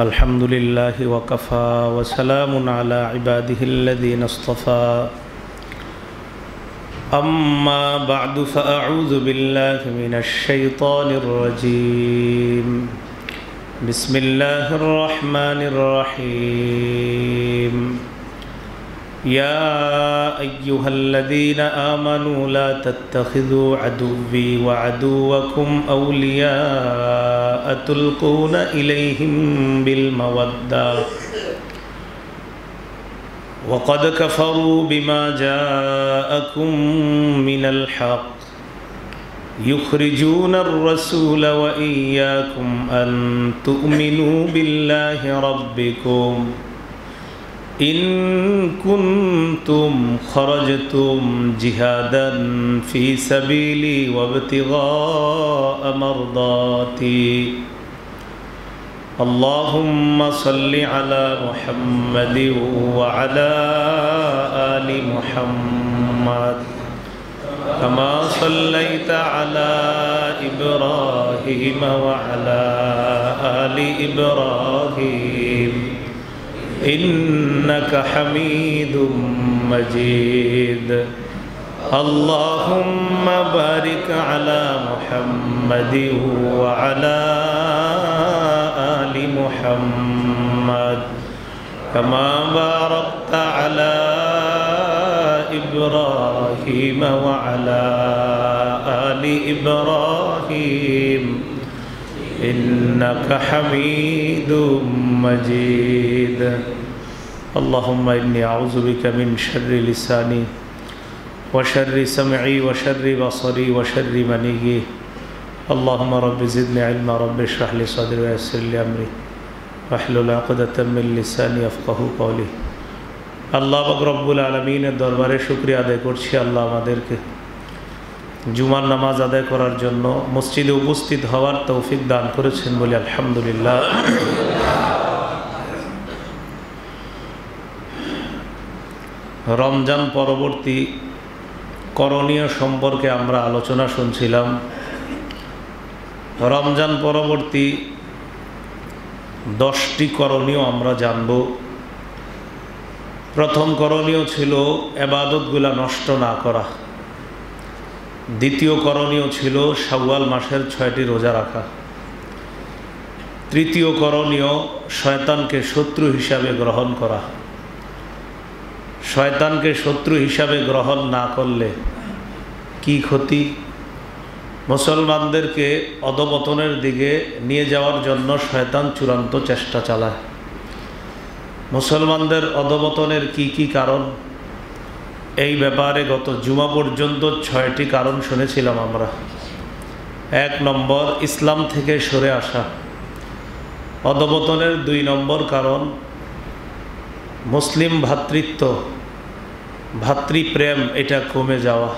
الحمد لله وكفى وسلام على عباده الذين اصطفى أما بعد فأعوذ بالله من الشيطان الرجيم بسم الله الرحمن الرحيم يا أيها الذين آمنوا لا تتخذوا عدوي وعدوكم أولياء تلقون إليهم بالمودة وقد كفروا بما جاءكم من الحق يخرجون الرسول وإياكم أن تؤمنوا بالله ربكم إن كنتم خرجتم جهادا في سبيلي وابتغاء مرضاتي اللهم صل على محمد وعلى آل محمد كما صليت على إبراهيم وعلى آل إبراهيم إنك حميد مجيد اللهم بارك على محمد وعلى آل محمد كما باركت على إبراهيم وعلى آل إبراهيم إنك حميد مجيد اللهم إني أعوذ بك من شر لساني وشر سمعي وشر بصري وشر منيي اللهم رب زدني علما رب اشرح لي صدري ويسر لي أمري واحلل عقدة من لساني يفقهوا قولي আল্লাহ পাক রব্বুল আলামিনের দরবারে শুকরিয়া আদায় করছি। আল্লাহ আমাদেরকে জুমার নামাজ আদায় করার জন্য মসজিদে উপস্থিত হওয়ার তৌফিক দান করেছেন বলে আলহামদুলিল্লাহ। রমজান পরবর্তী করণীয় সম্পর্কে আমরা আলোচনা শুনছিলাম। রমজান পরবর্তী 10টি করণীয় আমরা জানব। প্রথম করণীয় ছিল ইবাদতগুলো নষ্ট না করা। দ্বিতীয় করণীয় ছিল শাওয়াল মাসের 6টি রোজা রাখা। তৃতীয় করণীয় শয়তানকে শত্রু হিসাবে গ্রহণ করা। শয়তানকে শত্রু হিসাবে গ্রহণ না করলে কি ক্ষতি? মুসলমানদেরকে অধঃপতনের দিকে নিয়ে যাওয়ার জন্য শয়তান চূড়ান্ত চেষ্টা চালায়। মুসলমানদের অধঃপতনের কি কারণ, এই ব্যাপারে গত জুমা পর্যন্ত 6টি কারণ শুনেছিলাম আমরা। 1 নম্বর, ইসলাম থেকে সরে আসা। অধঃপতনের 2 নম্বর কারণ মুসলিম ভ্রাতৃত্ব, ভাতৃপ্রেম এটা কমে যাওয়া।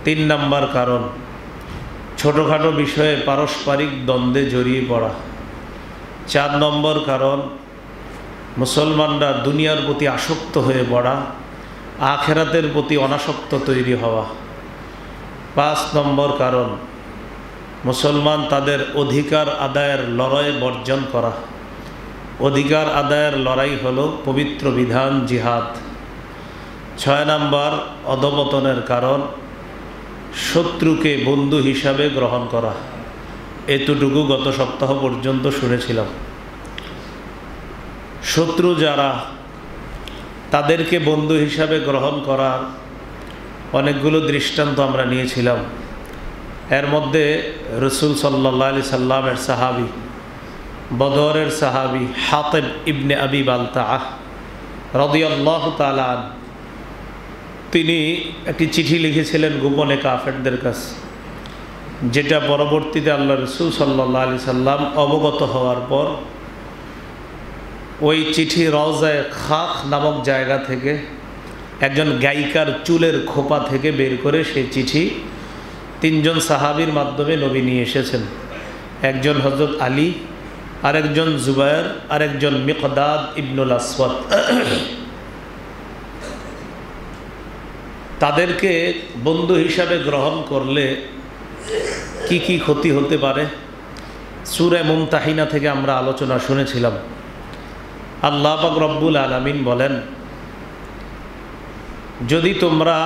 3 নম্বর কারণ ছোটোখাটো বিষয়ে পারস্পরিক দ্বন্দ্বে জড়িয়ে পড়া। 4 নম্বর কারণ মুসলমানরা দুনিয়ার প্রতি আসক্ত হয়ে পড়া, আখেরাতের প্রতি অনাসক্ত তৈরি হওয়া। 5 নম্বর কারণ মুসলমান তাদের অধিকার আদায়ের লড়াই বর্জন করা। অধিকার আদায়ের লড়াই হলো পবিত্র বিধান জিহাদ। 6 নম্বর অধঃপতনের কারণ শত্রুকে বন্ধু হিসাবে গ্রহণ করা। এতটুকু গত সপ্তাহ পর্যন্ত শুনেছিলাম। শত্রু যারা, তাদেরকে বন্ধু হিসাবে গ্রহণ করার অনেকগুলো দৃষ্টান্ত আমরা নিয়েছিলাম। এর মধ্যে রসুল সাল্লাল্লাহু আলাইহি সাল্লামের সাহাবী, বদরের সাহাবী হাতিব ইবনে আবি বালতাআহ রাদিয়াল্লাহু তাআলা আনহু, তিনি একটি চিঠি লিখেছিলেন গোপনে কাফেরদের কাছে, যেটা পরবর্তীতে আল্লাহ রসুল সাল্লাল্লাহু আলাইহি সাল্লাম অবগত হওয়ার পর ওই চিঠি রওজায়ে খাখ নামক জায়গা থেকে একজন গায়িকার চুলের খোপা থেকে বের করে সেই চিঠি 3 জন সাহাবীর মাধ্যমে নবী নিয়ে এসেছেন। একজন হযরত আলী, আরেকজন জুবায়ের, আরেকজন মিকদাদ ইবনুল আসওয়াদ। তাদেরকে বন্ধু হিসাবে গ্রহণ করলে কি ক্ষতি হতে পারে সূরা মুমতাহিনা থেকে আমরা আলোচনা শুনেছিলাম। আল্লাহ পাক রব্বুল আলামিন বলেন, যদি তোমরা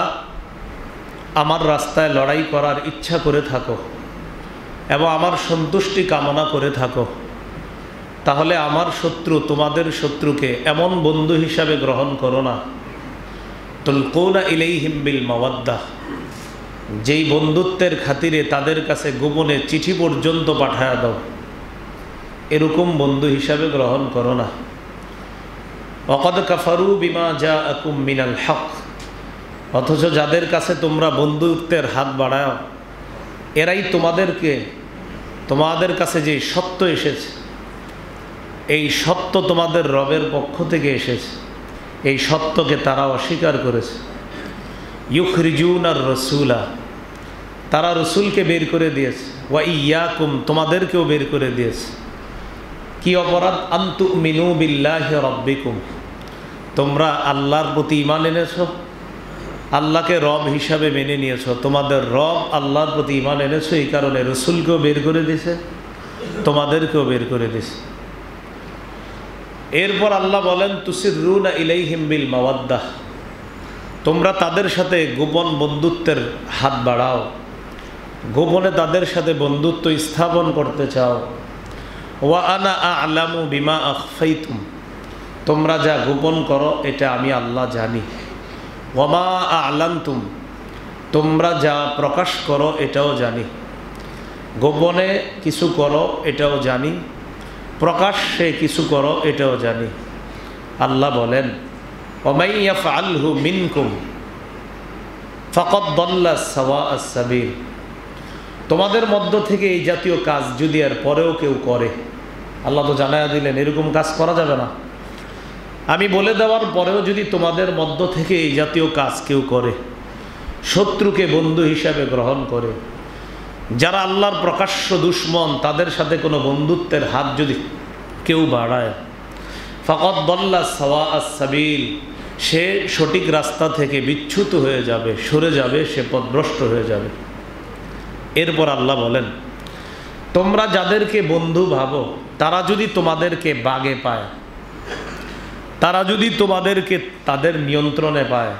আমার রাস্তায় লড়াই করার ইচ্ছা করে থাকো এবং আমার সন্তুষ্টি কামনা করে থাকো, তাহলে আমার শত্রু তোমাদের শত্রুকে এমন বন্ধু হিসাবে গ্রহণ করো না, তুলকুনা ইলাইহিম বিল মাওয়াদ্দাহ, যেই বন্ধুত্বের খাতিরে তাদের কাছে গোপনে চিঠি পর্যন্ত পাঠায়া দাও, এরকম বন্ধু হিসাবে গ্রহণ করো না। ওয়াকাদ কাফারু বিমা জাআকুম মিনাল হক, অথচ যাদের কাছে তোমরা বন্ধুত্বের হাত বাড়াও, এরাই তোমাদের কাছে যে সত্য এসেছে, এই সত্য তোমাদের রবের পক্ষ থেকে এসেছে, এই সত্যকে তারা অস্বীকার করেছে। ইউখরিজুনার রাসূলা, তারা রসুলকে বের করে দিয়েছে। ওয়া ইয়াকুম, তোমাদেরকেও বের করে দিয়েছে। কি অপরাধ? আনতুমিনু বিল্লাহি রাব্বিকুম, তোমরা আল্লাহর প্রতি ঈমান এনেছো, আল্লাহকে রব হিসাবে মেনে নিয়েছো, তোমাদের রব আল্লাহর প্রতি ঈমান এনেছো, এই কারণে রসুলকেও বের করে দিয়েছে, তোমাদেরকেও বের করে দিয়েছে। এরপর আল্লাহ বলেন, তুসিররুনা ইলাইহিম বিল মাওয়াদ্দাহ, তোমরা তাদের সাথে গোপন বন্ধুত্বের হাত বাড়াও, গোপনে তাদের সাথে বন্ধুত্ব স্থাপন করতে চাও। ওয়া আনা আ'লামু বিমা আখফাইতুম, তোমরা যা গোপন করো এটা আমি আল্লাহ জানি। ওয়া মা আ'লানতুম, তোমরা যা প্রকাশ করো এটাও জানি। গোপনে কিছু করো এটাও জানি, প্রকাশ্যে কিছু করো এটাও জানি। আল্লাহ বলেন, ওয়ামাই ইয়াফআলহু মিনকুম ফাকাদ দাল্লা সাওয়াআস সাবিল, তোমাদের মধ্য থেকে এই জাতীয় কাজ যদি এর পরেও কেউ করে, আল্লাহ তো জানায়া দিলেন এরকম কাজ করা যাবে না, আমি বলে দেওয়ার পরেও যদি তোমাদের মধ্য থেকে এই জাতীয় কাজ কেউ করে, শত্রুকে বন্ধু হিসাবে গ্রহণ করে, যারা আল্লাহর প্রকাশ্য দুশমন, তাদের সাথে কোনো বন্ধুত্বের হাত যদি কেউ বাড়ায়, ফাকাদ দাল্লা সাওয়াআস সাবিল, সে সঠিক রাস্তা থেকে বিচ্যুত হয়ে যাবে, সরে যাবে, সে পথভ্রষ্ট হয়ে যাবে। এরপর আল্লাহ বলেন, তোমরা যাদেরকে বন্ধু ভাবো তারা যদি তোমাদেরকে বাগে পায়, তারা যদি তোমাদেরকে তাদের নিয়ন্ত্রণে পায়,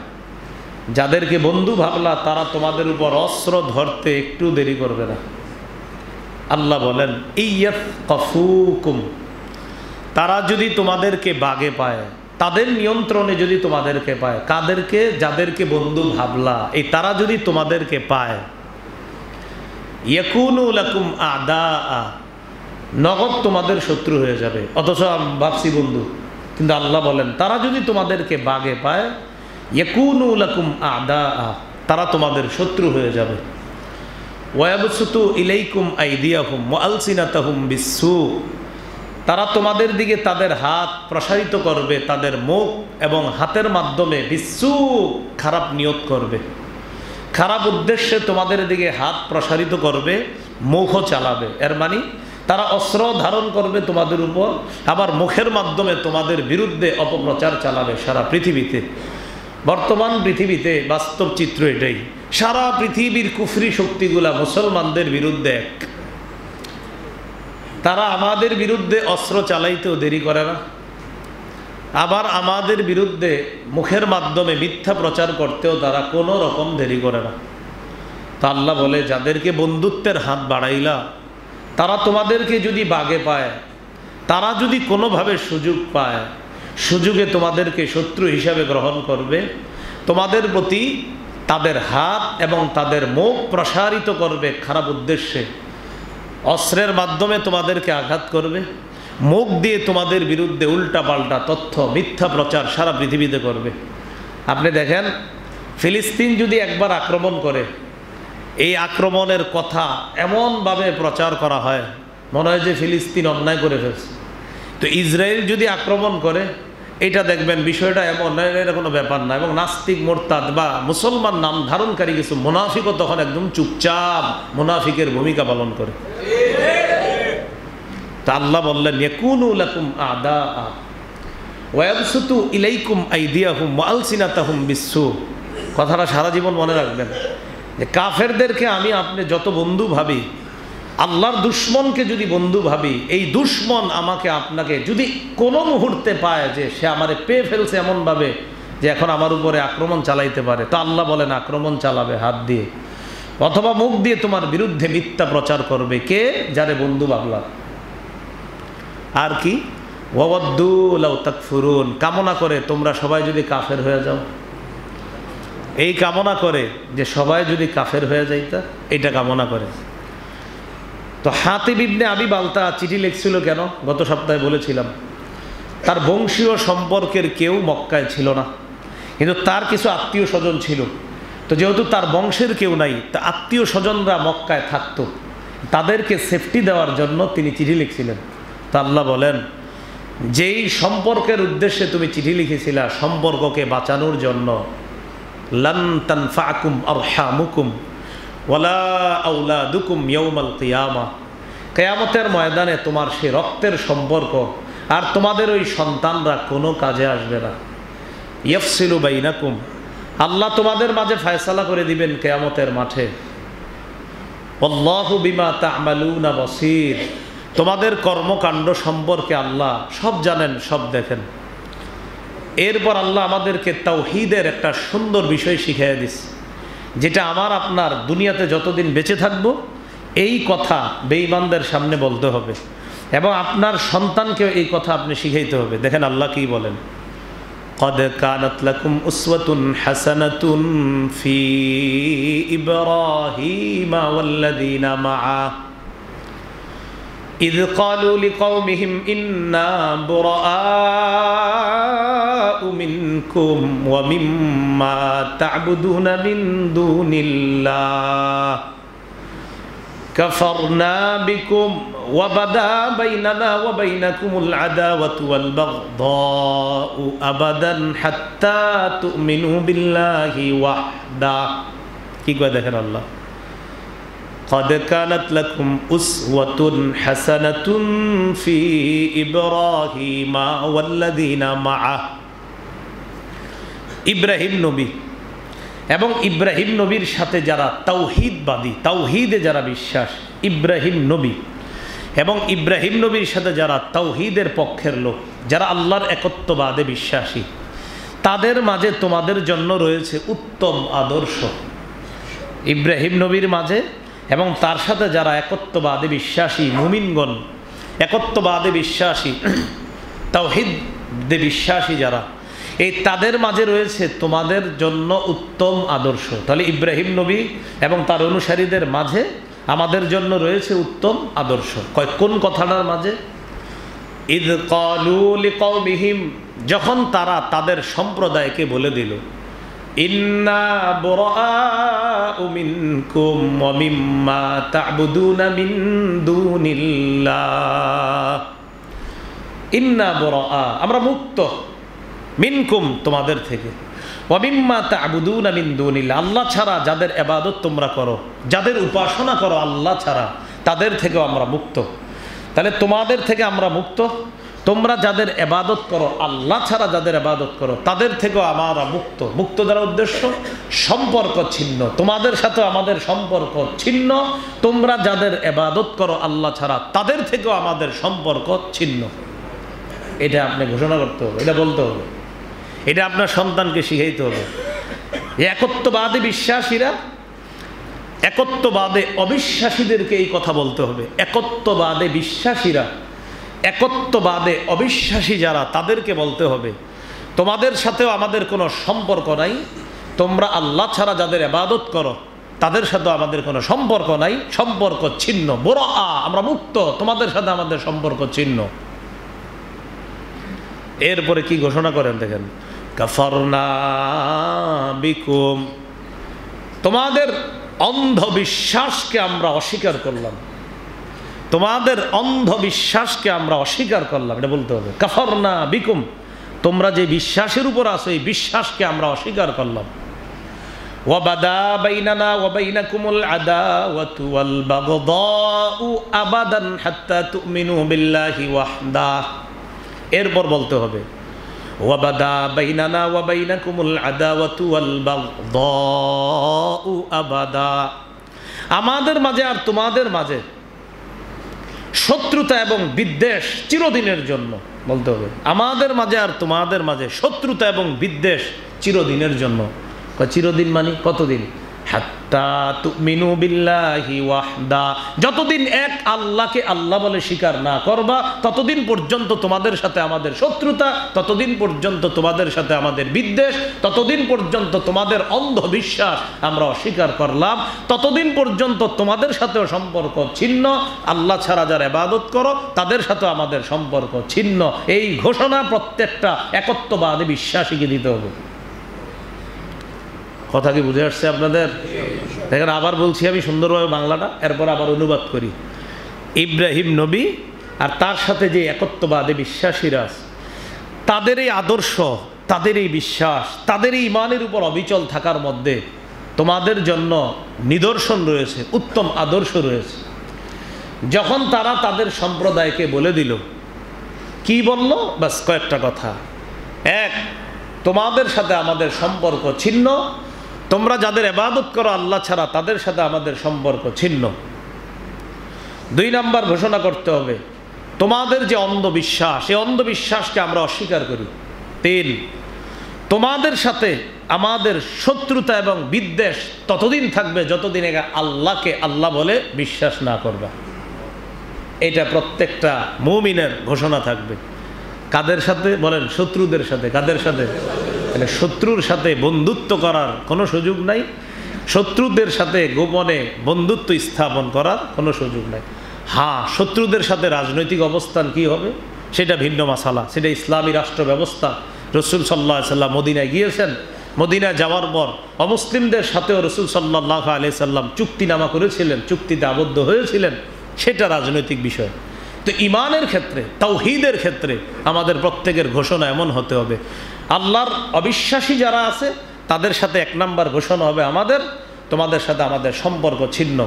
যাদেরকে বন্ধু ভাবলা তারা তোমাদের উপর অস্ত্র ধরতে একটু দেরি করবে না। আল্লাহ বলেন, ইয়াফকাফুকুম, তারা যদি তোমাদেরকে বাগে পায়, তাদের নিয়ন্ত্রণে যদি তোমাদেরকে পায়, কাদেরকে? যাদেরকে বন্ধু ভাবলা, এই তারা যদি তোমাদেরকে পায়, ইয়াকুনু লাকুম আ'দাআ, নগদ তোমাদের শত্রু হয়ে যাবে, অথচ ভাবছি বন্ধু। কিন্তু আল্লাহ বলেন, তারা যদি তোমাদেরকে বাগে পায়, ইয়াকুনু লাকুম আ'দাআ, তারা তোমাদের শত্রু হয়ে যাবে। ওয়ায়াবসুতু ইলাইকুম আইদিয়াহুম ওয়া আলসিনাতাহুম বিসসু, তারা তোমাদের দিকে তাদের হাত প্রসারিত করবে, তাদের মুখ এবং হাতের মাধ্যমে বিসসু, খারাপ নিয়ত করবে, খারাপ উদ্দেশ্যে তোমাদের দিকে হাত প্রসারিত করবে, মুখও চালাবে। এর মানে তারা অস্ত্র ধারণ করবে তোমাদের উপর, আবার মুখের মাধ্যমে তোমাদের বিরুদ্ধে অপপ্রচার চালাবে সারা পৃথিবীতে। বর্তমান পৃথিবীতে বাস্তব চিত্র এটাই, সারা পৃথিবীর কুফরি শক্তিগুলা মুসলমানদের বিরুদ্ধে এক। তারা আমাদের বিরুদ্ধে অস্ত্র চালাইতেও দেরি করে না, আবার আমাদের বিরুদ্ধে মুখের মাধ্যমে মিথ্যা প্রচার করতেও তারা কোনো রকম দেরি করে না। তা আল্লাহ বলে, যাদেরকে বন্ধুত্বের হাত বাড়াইলা, তারা তোমাদেরকে যদি বাগে পায়, তারা যদি কোনোভাবে সুযোগ পায়, সুযোগে তোমাদেরকে শত্রু হিসাবে গ্রহণ করবে, তোমাদের প্রতি তাদের হাত এবং তাদের মুখ প্রসারিত করবে খারাপ উদ্দেশ্যে, অস্ত্রের মাধ্যমে তোমাদেরকে আঘাত করবে, মুখ দিয়ে তোমাদের বিরুদ্ধে উল্টাপাল্টা তথ্য, মিথ্যা প্রচার সারা পৃথিবীতে করবে। আপনি দেখেন, ফিলিস্তিন যদি একবার আক্রমণ করে, এই আক্রমণের কথা এমনভাবে প্রচার করা হয়, মনে হয় যে ফিলিস্তিন অন্যায় করে ফেলছে। তো ইসরায়েল যদি আক্রমণ করে, এটা দেখবেন বিষয়টা এমন নয়, এটা কোনো ব্যাপার না। এবং নাস্তিক, মোরতাদ বা মুসলমান নাম ধারণকারী কিছু মুনাফিকও তখন একদম চুপচাপ মুনাফিকের ভূমিকা পালন করে। তা আল্লাহ বললেন, ইয়াকুনু লাকুম আ'দাআ ওয়া ইয়াবসুতু ইলাইকুম আইদিয়াহুম ওয়া আলসিনাতাহুম বিসসু। কথাটা সারা জীবন মনে রাখবেন যে কাফেরদেরকে আমি আপনি যত বন্ধু ভাবি, আল্লাহর দুশ্মনকে যদি বন্ধু ভাবি, এই দুশ্মন আমাকে আপনাকে যদি কোনো মুহূর্তে পায় যে সে আমারে পেয়ে ফেলছে এমনভাবে যে এখন আমার উপরে আক্রমণ চালাইতে পারে, তো আল্লাহ বলেন আক্রমণ চালাবে হাত দিয়ে, অথবা মুখ দিয়ে তোমার বিরুদ্ধে মিথ্যা প্রচার করবে। কে? যারে বন্ধু ভাবলা। আর কি? ওয়াওয়াদ্দু লাউ তাকফুরুন, কামনা করে তোমরা সবাই যদি কাফের হয়ে যাও। এই কামনা করে যে সবাই যদি কাফের হয়ে যাইতা, এটা কামনা করে। তো হাতিব ইবনে আবি বালতা চিঠি লিখছিল কেন? গত সপ্তাহে বলেছিলাম, তার বংশীয় সম্পর্কের কেউ মক্কায় ছিল না, কিন্তু তার কিছু আত্মীয় স্বজন ছিল। তো যেহেতু তার বংশের কেউ নাই, তা আত্মীয় স্বজনরা মক্কায় থাকতো, তাদেরকে সেফটি দেওয়ার জন্য তিনি চিঠি লিখছিলেন। তা আল্লাহ বলেন, যেই সম্পর্কের উদ্দেশ্যে তুমি চিঠি লিখেছিলা, সম্পর্ককে বাঁচানোর জন্য, লান তানফাকুম আরহামুকুম ওয়ালা আওলাদুকুম ইয়াউমাল কিয়ামা, কিয়ামতের ময়দানে তোমার সে রক্তের সম্পর্ক আর তোমাদের ওই সন্তানরা কোনো কাজে আসবে না। ইয়াফসিলু বাইনাকুম, আল্লাহ তোমাদের মাঝে ফয়সালা করে দিবেন কিয়ামতের মাঠে। আল্লাহু বিমা তা'মালুনা বাসীর, তোমাদের কর্মকাণ্ড সম্পর্কে আল্লাহ সব জানেন, সব দেখেন। এরপর আল্লাহ আমাদেরকে তাওহীদের একটা সুন্দর বিষয় শিখিয়ে দিস, যেটা আমার আপনার দুনিয়াতে যতদিন বেঁচে থাকবো এই কথা বেঈমানদের সামনে বলতে হবে, এবং আপনার সন্তানকেও এই কথা আপনি শিখাইতে হবে। দেখেন আল্লাহ কি বলেন, قد كانت لكم أسوة حسنة في إبراهيم والذين معه إذ قالوا لقومهم إنا براء منكم ومما تعبدون من دون الله كفرنا بكم وبدا بيننا وبينكم العداوة والبغضاء أبدا حتى تؤمنوا بالله وحده। কি কয় দেখেন আল্লাহ, قد كانت لكم أسوة حسنة في إبراهيم والذين معه, ইব্রাহিম নবী এবং ইব্রাহিম নবীর সাথে যারা তাওহীদবাদী, তাওহীদে যারা বিশ্বাস, ইব্রাহিম নবী এবং ইব্রাহিম নবীর সাথে যারা তাওহীদের পক্ষের লোক, যারা আল্লাহর একত্ববাদে বিশ্বাসী, তাদের মাঝে তোমাদের জন্য রয়েছে উত্তম আদর্শ। ইব্রাহিম নবীর মাঝে এবং তার সাথে যারা একত্ববাদে বিশ্বাসী মুমিনগণ, একত্ববাদে বিশ্বাসী, তাওহীদে বিশ্বাসী যারা, এই তাদের মাঝে রয়েছে তোমাদের জন্য উত্তম আদর্শ। তাহলে ইব্রাহিম নবী এবং তার অনুসারীদের মাঝে আমাদের জন্য রয়েছে উত্তম আদর্শ। কোন কথাটার মাঝে? ইয ক্বালু লিকওমিহিম, যখন তারা তাদের সম্প্রদায়কে বলে দিল, ইন্না বুরাআউ মিনকুম ওয়া মিম্মা তা'বুদুনা মিন দুনিল্লাহ, ইন্না বুরাআ, আমরা মুক্ত, মিনকুম তোমাদের থেকে, ওয়া মিম্মা তা'বুদুনা মিন দুনিল্লাহ, আল্লাহ ছাড়া যাদের ইবাদত তোমরা করো, যাদের উপাসনা করো আল্লাহ ছাড়া, তাদের থেকেও আমরা মুক্ত। তাহলে তোমাদের থেকে আমরা মুক্ত, তোমরা যাদের ইবাদত করো আল্লাহ ছাড়া যাদের ইবাদত করো তাদের থেকেও আমরা মুক্ত। মুক্ত দ্বারা উদ্দেশ্য সম্পর্ক ছিন্ন, তোমাদের সাথে আমাদের সম্পর্ক ছিন্ন, তোমরা যাদের ইবাদত করো আল্লাহ ছাড়া তাদের থেকেও আমাদের সম্পর্ক ছিন্ন। এটা আপনি ঘোষণা করতে হবে, এটা বলতে হবে, এটা আপনার সন্তানকে শিখাইতে হবে। একত্ববাদী বিশ্বাসীরা, একত্ববাদে অবিশ্বাসীদেরকে এই কথা বলতে হবে। একত্ববাদে বিশ্বাসীরা, একত্ববাদে অবিশ্বাসী যারা, তাদেরকে বলতে হবে তোমাদের সাথেও আমাদের কোনো সম্পর্ক নাই, তোমরা আল্লাহ ছাড়া যাদের ইবাদত করো তাদের সাথেও আমাদের কোনো সম্পর্ক নাই, সম্পর্ক ছিন্ন, বুরাআ, আমরা মুক্ত, তোমাদের সাথে আমাদের সম্পর্ক ছিন্ন। এরপরে কি ঘোষণা করেন দেখেন, কাফারনা বিকুম, তোমাদের অন্ধবিশ্বাসকে আমরা অস্বীকার করলাম, তোমাদের অন্ধবিশ্বাসকে আমরা অস্বীকার করলাম, এটা বলতে হবে। কাফারনা বিকুম, তোমরা যে বিশ্বাসের উপর আছো এই বিশ্বাসকে আমরা অস্বীকার করলাম। ওয়াবাদা বাইনানা ওয়া বাইনাকুমুল আদাওয়াতু ওয়াল বাগদাউ আবাদান হাত্তা তুমিনু বিল্লাহি ওয়াহদা। এরপর বলতে হবে ওয়াবাদা বাইনানা ওয়া বাইনাকুমুল আদাওয়াতু ওয়াল বাগদাউ আবাদা, আমাদের মাঝে আর তোমাদের মাঝে শত্রুতা এবং বিদ্বেষ চিরদিনের জন্য, বলতে হবে আমাদের মাঝে আর তোমাদের মাঝে শত্রুতা এবং বিদ্বেষ চিরদিনের জন্য। চিরদিন মানে কতদিন? হাত্তা তুমিনু বিল্লাহি ওয়াহদা, যতদিন এক আল্লাহকে আল্লাহ বলে স্বীকার না করবা ততদিন পর্যন্ত তোমাদের সাথে আমাদের শত্রুতা, ততদিন পর্যন্ত তোমাদের সাথে আমাদের বিদ্বেষ, ততদিন পর্যন্ত তোমাদের অন্ধবিশ্বাস আমরা অস্বীকার করলাম, ততদিন পর্যন্ত তোমাদের সাথেও সম্পর্ক ছিন্ন। আল্লাহ ছাড়া যারা ইবাদত করো তাদের সাথে আমাদের সম্পর্ক ছিন্ন। এই ঘোষণা প্রত্যেকটা একত্ববাদী বিশ্বাসীকে দিতে হবে। কথা কি বুঝে আসছে আপনাদের? দেখেন আবার বলছি আমি সুন্দরভাবে বাংলাটা, এরপর আবার অনুবাদ করি। ইব্রাহিম নবী আর তার সাথে যে একত্ববাদী বিশ্বাসীরা তাদের এই আদর্শ, তাদের এই বিশ্বাস, তাদের এই ইমানের উপর অবিচল থাকার মধ্যে তোমাদের জন্য নিদর্শন রয়েছে, উত্তম আদর্শ রয়েছে। যখন তারা তাদের সম্প্রদায়কে বলে দিল, কি বলল? বাস কয়েকটা কথা। এক, তোমাদের সাথে আমাদের সম্পর্ক ছিন্ন, তোমরা যাদের ইবাদত করো আল্লাহ ছাড়া তাদের সাথে আমাদের সম্পর্ক ছিন্ন। 2 নাম্বার ঘোষণা করতে হবে, তোমাদের যে অন্ধবিশ্বাস, এই অন্ধবিশ্বাসকে আমরা অস্বীকার করি। 3, তোমাদের সাথে আমাদের শত্রুতা এবং বিদ্বেষ ততদিন থাকবে যতদিন আল্লাহকে আল্লাহ বলে বিশ্বাস না করবা। এটা প্রত্যেকটা মুমিনের ঘোষণা থাকবে। কাদের সাথে বলেন? শত্রুদের সাথে। কাদের সাথে? মানে শত্রুর সাথে বন্ধুত্ব করার কোনো সুযোগ নাই, শত্রুদের সাথে গোপনে বন্ধুত্ব স্থাপন করার কোনো সুযোগ নাই। হ্যাঁ, শত্রুদের সাথে রাজনৈতিক অবস্থান কি হবে সেটা ভিন্ন মাসালা, সেটা ইসলামী রাষ্ট্র ব্যবস্থা। রসুল সাল্লাল্লাহু আলাইহি সাল্লাম মদিনায় গিয়েছেন, মদিনায় যাওয়ার পর অমুসলিমদের সাথেও রসুল সাল্লাল্লাহু আলাইহি সাল্লাম চুক্তিনামা করেছিলেন, চুক্তিতে আবদ্ধ হয়েছিলেন, সেটা রাজনৈতিক বিষয়। তো ইমানের ক্ষেত্রে, তাওহীদের ক্ষেত্রে আমাদের প্রত্যেকের ঘোষণা এমন হতে হবে, আল্লাহর অবিশ্বাসী যারা আছে তাদের সাথে 1 নাম্বার ঘোষণা হবে আমাদের, তোমাদের সাথে আমাদের সম্পর্ক ছিন্ন।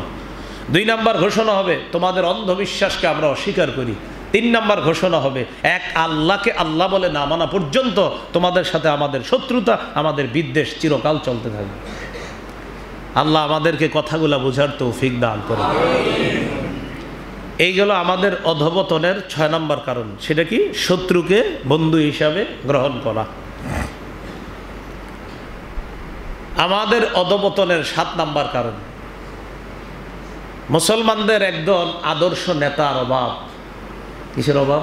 2 নাম্বার ঘোষণা হবে, তোমাদের অন্ধবিশ্বাসকে আমরা অস্বীকার করি। 3 নাম্বার ঘোষণা হবে, এক আল্লাহকে আল্লাহ বলে না মানা পর্যন্ত তোমাদের সাথে আমাদের শত্রুতা, আমাদের বিদ্বেষ চিরকাল চলতে থাকবে। আল্লাহ আমাদেরকে কথাগুলা বোঝার তৌফিক দান করে। এইগুলো আমাদের অধঃপতনের 6 নম্বর কারণ। সেটা কি? শত্রুকে বন্ধু হিসাবে গ্রহণ করা। আমাদের অধঃপতনের 7 নম্বর কারণ, মুসলমানদের একজন আদর্শ নেতার অভাব। কিসের অভাব?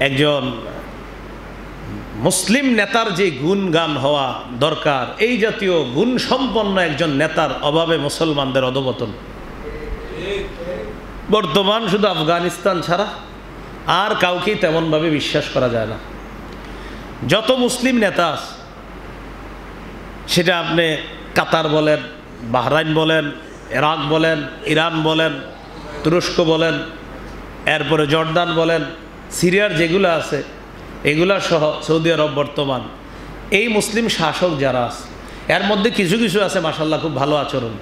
একজন মুসলিম নেতার যে গুণগান হওয়া দরকার, এই জাতীয় গুণ সম্পন্ন একজন নেতার অভাবে মুসলমানদের অধঃপতন। বর্তমান শুধু আফগানিস্তান ছাড়া আর কাউকেই তেমনভাবে বিশ্বাস করা যায় না। যত মুসলিম নেতা আছে, সেটা আপনি কাতার বলেন, বাহরাইন বলেন, ইরাক বলেন, ইরান বলেন, তুরস্ক বলেন, এরপরে জর্দান বলেন, সিরিয়ার যেগুলো আছে এগুলা সহ সৌদি আরব বর্তমান, এই মুসলিম শাসক যারা আছে এর মধ্যে কিছু কিছু আছে মাশাআল্লাহ খুব ভালো আচরণ,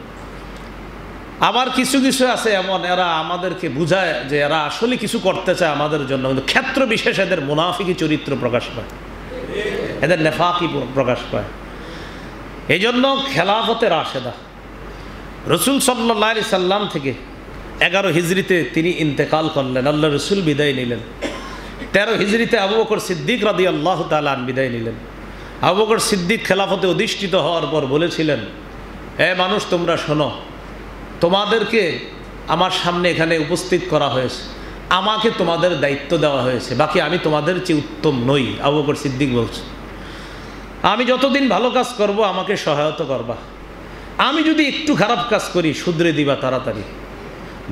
আবার কিছু কিছু আছে এমন এরা আমাদেরকে বুঝায় যে এরা আসলে কিছু করতে চায় আমাদের জন্য, কিন্তু ক্ষেত্র বিশেষ এদের মুনাফিকি চরিত্র প্রকাশ পায়, এদের নেফাকি প্রকাশ পায়। এই জন্য খেলাফতে রাশেদা রসুল সাল্লাল্লাহু আলাইহি সাল্লাম থেকে 11 হিজরিতে তিনি ইন্তেকাল করলেন, আল্লাহ রসুল বিদায় নিলেন। 13 হিজরিতে আবু বকর সিদ্দিক রাদিয়াল্লাহু তাআলা আনহু বিদায় নিলেন। আবু বকর সিদ্দিক খেলাফতে অধিষ্ঠিত হওয়ার পর বলেছিলেন, হে মানুষ তোমরা শোনো, তোমাদেরকে আমার সামনে এখানে উপস্থিত করা হয়েছে, আমাকে তোমাদের দায়িত্ব দেওয়া হয়েছে, বাকি আমি তোমাদের চেয়ে উত্তম নই। আবু বকর সিদ্দিক বলছে, আমি যতদিন ভালো কাজ করব আমাকে সহায়তা করবা, আমি যদি একটু খারাপ কাজ করি শুধরে দিবা তাড়াতাড়ি,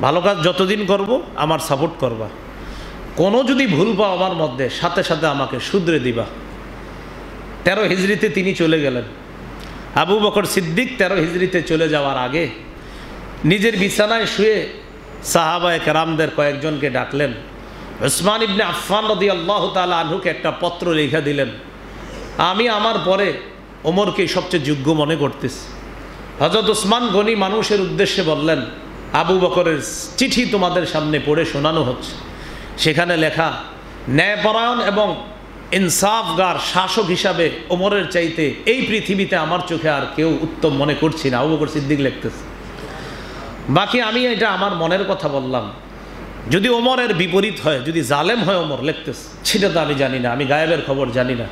ভালো কাজ যতদিন করব আমার সাপোর্ট করবা, কোনো যদি ভুল পাও আমার মধ্যে সাথে সাথে আমাকে শুধরে দিবা। 13 হিজরিতে তিনি চলে গেলেন। আবু বকর সিদ্দিক 13 হিজরিতে চলে যাওয়ার আগে নিজের বিছানায় শুয়ে সাহাবায়ে কেরামদের কয়েকজনকে ডাকলেন। উসমান ইবনে আফফান রাদিয়াল্লাহু তাআলা আনহুকে একটা পত্র লিখে দিলেন, আমি আমার পরে ওমরকে সবচেয়ে যোগ্য মনে করতেছি। হযরত উসমান গনি মানুষের উদ্দেশ্যে বললেন, আবু বকরের চিঠি তোমাদের সামনে পড়ে শোনানো হচ্ছে, সেখানে লেখা, ন্যায়পরায়ণ এবং ইনসাফগার শাসক হিসাবে ওমরের চাইতে এই পৃথিবীতে আমার চোখে আর কেউ উত্তম মনে করছি না। আবু বকর সিদ্দিক লিখতেছে, বাকি আমি এটা আমার মনের কথা বললাম, যদি ওমরের বিপরীত হয়, যদি জালেম হয় ওমর, লিখতেছে সেটা তো আমি জানি না, আমি গায়েবের খবর জানি না।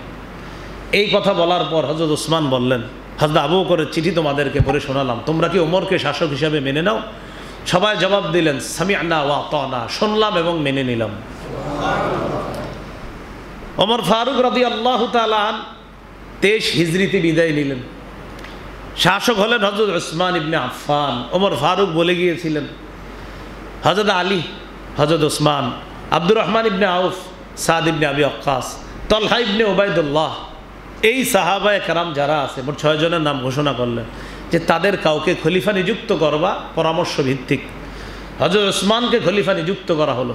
এই কথা বলার পর হযরত ওসমান বললেন, হযরত আবু বকরের চিঠি তোমাদেরকে পড়ে শোনালাম, তোমরা কি ওমরকে শাসক হিসাবে মেনে নাও? সবাই জবাব দিলেন সামি'না ওয়া আতা'না, শুনলাম এবং মেনে নিলাম। ওমর ফারুক রাদিয়াল্লাহু তাআলা 23 হিজরিতে বিদায় নিলেন। শাসক হলেন হযরত উসমান ইবনে আফফান। ওমর ফারুক বলে গিয়েছিলেন হযরত আলী, হযরত ওসমান, আব্দুর রহমান ইবনে আউফ, সাদ ইবনে আবি ওয়াক্কাস, তলহা ইবনে উবাইদুল্লাহ, এই সাহাবায়ে কেরাম যারা আছে মোট 6 জনের নাম ঘোষণা করলেন যে তাদের কাউকে খলিফা নিযুক্ত করবা পরামর্শ ভিত্তিক। হযরত ওসমানকে খলিফা নিযুক্ত করা হলো।